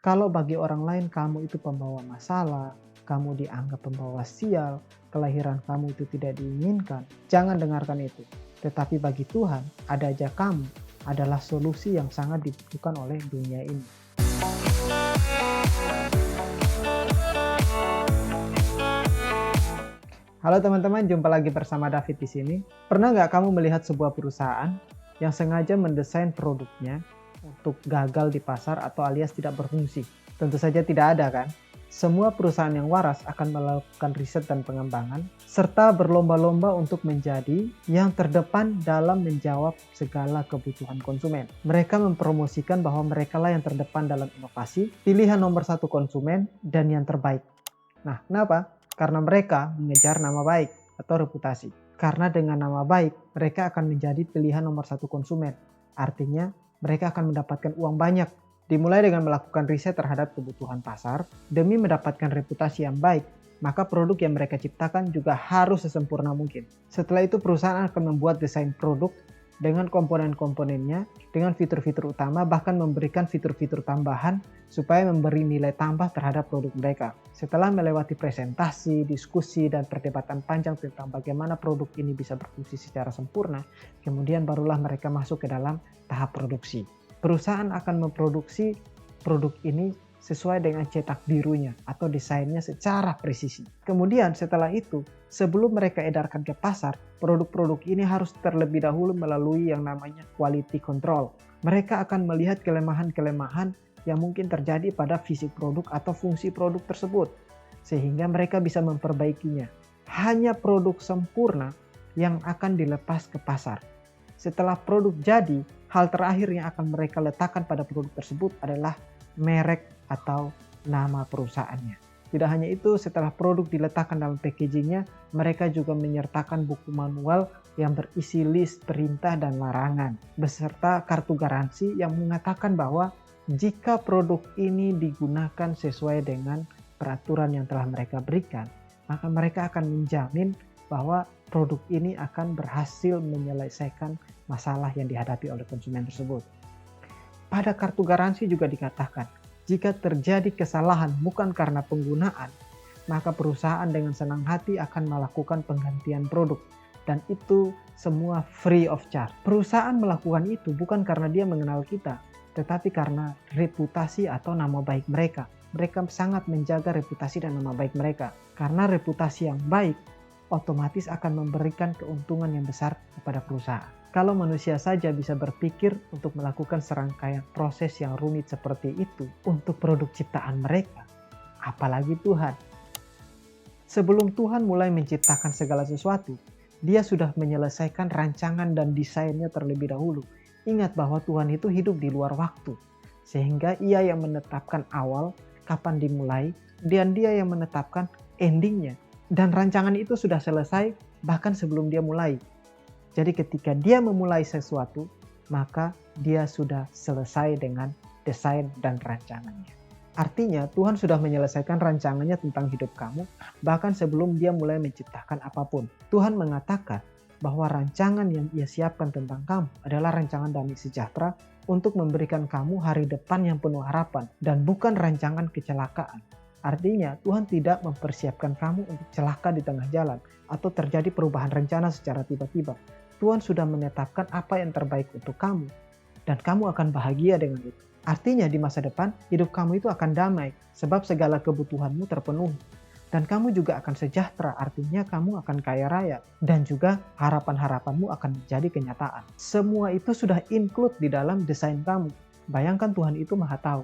Kalau bagi orang lain kamu itu pembawa masalah, kamu dianggap pembawa sial, kelahiran kamu itu tidak diinginkan, jangan dengarkan itu. Tetapi bagi Tuhan, ada aja kamu adalah solusi yang sangat dibutuhkan oleh dunia ini. Halo teman-teman, jumpa lagi bersama David di sini. Pernah nggak kamu melihat sebuah perusahaan yang sengaja mendesain produknya untuk gagal di pasar atau alias tidak berfungsi? Tentu saja tidak ada kan? Semua perusahaan yang waras akan melakukan riset dan pengembangan, serta berlomba-lomba untuk menjadi yang terdepan dalam menjawab segala kebutuhan konsumen. Mereka mempromosikan bahwa mereka lah yang terdepan dalam inovasi, pilihan nomor satu konsumen, dan yang terbaik. Nah, kenapa? Karena mereka mengejar nama baik atau reputasi. Karena dengan nama baik, mereka akan menjadi pilihan nomor satu konsumen. Artinya, mereka akan mendapatkan uang banyak. Dimulai dengan melakukan riset terhadap kebutuhan pasar, demi mendapatkan reputasi yang baik, maka produk yang mereka ciptakan juga harus sesempurna mungkin. Setelah itu perusahaan akan membuat desain produk dengan komponen-komponennya, dengan fitur-fitur utama, bahkan memberikan fitur-fitur tambahan supaya memberi nilai tambah terhadap produk mereka. Setelah melewati presentasi, diskusi, dan perdebatan panjang tentang bagaimana produk ini bisa berfungsi secara sempurna, kemudian barulah mereka masuk ke dalam tahap produksi. Perusahaan akan memproduksi produk ini sesuai dengan cetak birunya atau desainnya secara presisi. Kemudian setelah itu, sebelum mereka edarkan ke pasar, produk-produk ini harus terlebih dahulu melalui yang namanya quality control. Mereka akan melihat kelemahan-kelemahan yang mungkin terjadi pada fisik produk atau fungsi produk tersebut, sehingga mereka bisa memperbaikinya. Hanya produk sempurna yang akan dilepas ke pasar. Setelah produk jadi, hal terakhir yang akan mereka letakkan pada produk tersebut adalah merek atau nama perusahaannya. Tidak hanya itu, setelah produk diletakkan dalam packagingnya, mereka juga menyertakan buku manual yang berisi list perintah dan larangan, beserta kartu garansi yang mengatakan bahwa jika produk ini digunakan sesuai dengan peraturan yang telah mereka berikan, maka mereka akan menjamin bahwa produk ini akan berhasil menyelesaikan masalah yang dihadapi oleh konsumen tersebut. Pada kartu garansi juga dikatakan, jika terjadi kesalahan bukan karena penggunaan, maka perusahaan dengan senang hati akan melakukan penggantian produk. Dan itu semua free of charge. Perusahaan melakukan itu bukan karena dia mengenal kita, tetapi karena reputasi atau nama baik mereka. Mereka sangat menjaga reputasi dan nama baik mereka. Karena reputasi yang baik, otomatis akan memberikan keuntungan yang besar kepada perusahaan. Kalau manusia saja bisa berpikir untuk melakukan serangkaian proses yang rumit seperti itu untuk produk ciptaan mereka, apalagi Tuhan. Sebelum Tuhan mulai menciptakan segala sesuatu, Dia sudah menyelesaikan rancangan dan desainnya terlebih dahulu. Ingat bahwa Tuhan itu hidup di luar waktu, sehingga Ia yang menetapkan awal, kapan dimulai, dan Dia yang menetapkan endingnya. Dan rancangan itu sudah selesai bahkan sebelum Dia mulai. Jadi ketika dia memulai sesuatu, maka dia sudah selesai dengan desain dan rancangannya. Artinya Tuhan sudah menyelesaikan rancangannya tentang hidup kamu, bahkan sebelum dia mulai menciptakan apapun. Tuhan mengatakan bahwa rancangan yang ia siapkan tentang kamu adalah rancangan damai sejahtera untuk memberikan kamu hari depan yang penuh harapan, dan bukan rancangan kecelakaan. Artinya Tuhan tidak mempersiapkan kamu untuk celaka di tengah jalan atau terjadi perubahan rencana secara tiba-tiba. Tuhan sudah menetapkan apa yang terbaik untuk kamu, dan kamu akan bahagia dengan itu. Artinya di masa depan, hidup kamu itu akan damai, sebab segala kebutuhanmu terpenuhi. Dan kamu juga akan sejahtera, artinya kamu akan kaya raya. Dan juga harapan-harapanmu akan menjadi kenyataan. Semua itu sudah include di dalam desain kamu. Bayangkan Tuhan itu Maha Tahu.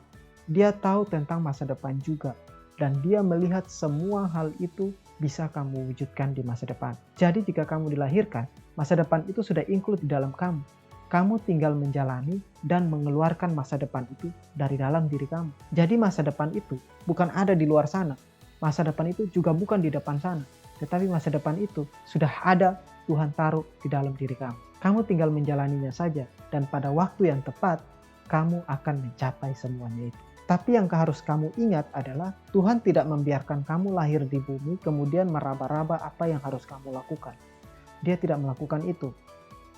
Dia tahu tentang masa depan juga. Dan dia melihat semua hal itu bisa kamu wujudkan di masa depan. Jadi jika kamu dilahirkan, masa depan itu sudah include di dalam kamu. Kamu tinggal menjalani dan mengeluarkan masa depan itu dari dalam diri kamu. Jadi masa depan itu bukan ada di luar sana. Masa depan itu juga bukan di depan sana. Tetapi masa depan itu sudah ada, Tuhan taruh di dalam diri kamu. Kamu tinggal menjalaninya saja. Dan pada waktu yang tepat, kamu akan mencapai semuanya itu. Tapi yang harus kamu ingat adalah Tuhan tidak membiarkan kamu lahir di bumi kemudian meraba-raba apa yang harus kamu lakukan. Dia tidak melakukan itu.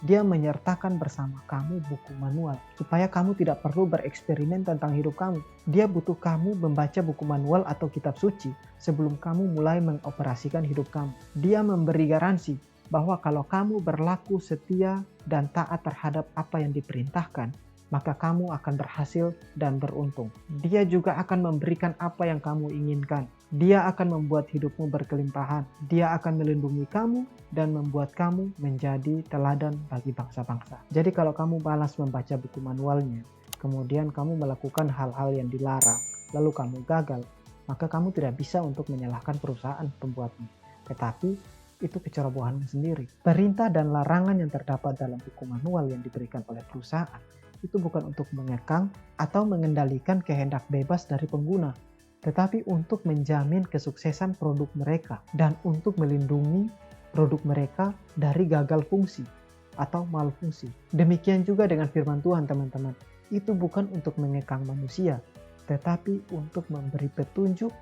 Dia menyertakan bersama kamu buku manual supaya kamu tidak perlu bereksperimen tentang hidup kamu. Dia butuh kamu membaca buku manual atau kitab suci sebelum kamu mulai mengoperasikan hidup kamu. Dia memberi garansi bahwa kalau kamu berlaku setia dan taat terhadap apa yang diperintahkan, maka kamu akan berhasil dan beruntung. Dia juga akan memberikan apa yang kamu inginkan. Dia akan membuat hidupmu berkelimpahan. Dia akan melindungi kamu dan membuat kamu menjadi teladan bagi bangsa-bangsa. Jadi kalau kamu malas membaca buku manualnya, kemudian kamu melakukan hal-hal yang dilarang, lalu kamu gagal, maka kamu tidak bisa untuk menyalahkan perusahaan pembuatnya. Tetapi itu kecerobohanmu sendiri. Perintah dan larangan yang terdapat dalam buku manual yang diberikan oleh perusahaan itu bukan untuk mengekang atau mengendalikan kehendak bebas dari pengguna, tetapi untuk menjamin kesuksesan produk mereka dan untuk melindungi produk mereka dari gagal fungsi atau malfungsi. Demikian juga dengan firman Tuhan, teman-teman. Itu bukan untuk mengekang manusia, tetapi untuk memberi petunjuk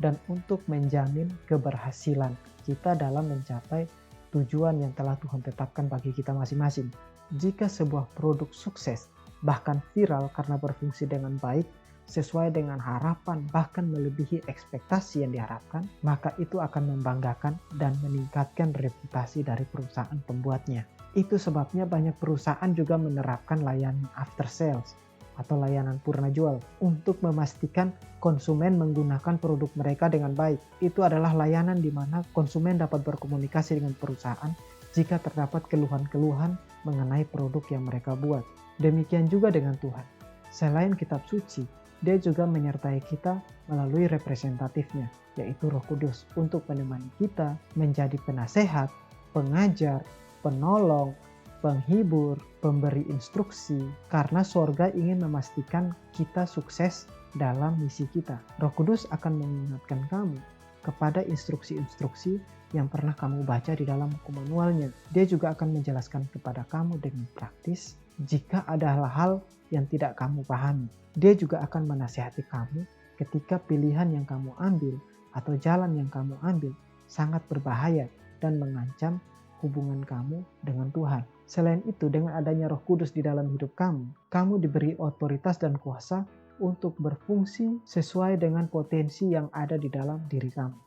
dan untuk menjamin keberhasilan kita dalam mencapai tujuan yang telah Tuhan tetapkan bagi kita masing-masing. Jika sebuah produk sukses, bahkan viral karena berfungsi dengan baik, sesuai dengan harapan, bahkan melebihi ekspektasi yang diharapkan, maka itu akan membanggakan dan meningkatkan reputasi dari perusahaan pembuatnya. Itu sebabnya banyak perusahaan juga menerapkan layanan after sales atau layanan purna jual untuk memastikan konsumen menggunakan produk mereka dengan baik. Itu adalah layanan di mana konsumen dapat berkomunikasi dengan perusahaan jika terdapat keluhan-keluhan mengenai produk yang mereka buat. Demikian juga dengan Tuhan. Selain kitab suci, Dia juga menyertai kita melalui representatifnya, yaitu Roh Kudus, untuk menemani kita menjadi penasehat, pengajar, penolong, penghibur, pemberi instruksi, karena sorga ingin memastikan kita sukses dalam misi kita. Roh Kudus akan mengingatkan kamu kepada instruksi-instruksi yang pernah kamu baca di dalam buku manualnya. Dia juga akan menjelaskan kepada kamu dengan praktis jika ada hal-hal yang tidak kamu pahami. Dia juga akan menasihati kamu ketika pilihan yang kamu ambil atau jalan yang kamu ambil sangat berbahaya dan mengancam hubungan kamu dengan Tuhan. Selain itu, dengan adanya Roh Kudus di dalam hidup kamu, kamu diberi otoritas dan kuasa untuk berfungsi sesuai dengan potensi yang ada di dalam diri kamu.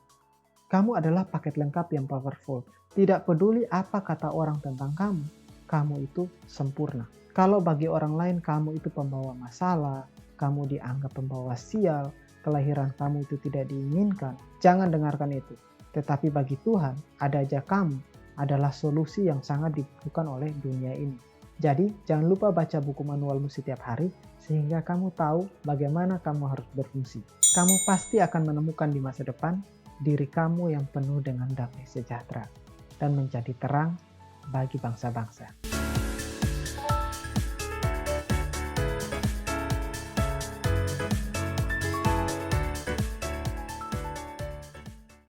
Kamu adalah paket lengkap yang powerful. Tidak peduli apa kata orang tentang kamu, kamu itu sempurna. Kalau bagi orang lain kamu itu pembawa masalah, kamu dianggap pembawa sial, kelahiran kamu itu tidak diinginkan, jangan dengarkan itu. Tetapi bagi Tuhan, ada aja kamu adalah solusi yang sangat dibutuhkan oleh dunia ini. Jadi, jangan lupa baca buku manualmu setiap hari, sehingga kamu tahu bagaimana kamu harus berfungsi. Kamu pasti akan menemukan di masa depan diri kamu yang penuh dengan damai sejahtera dan menjadi terang bagi bangsa-bangsa.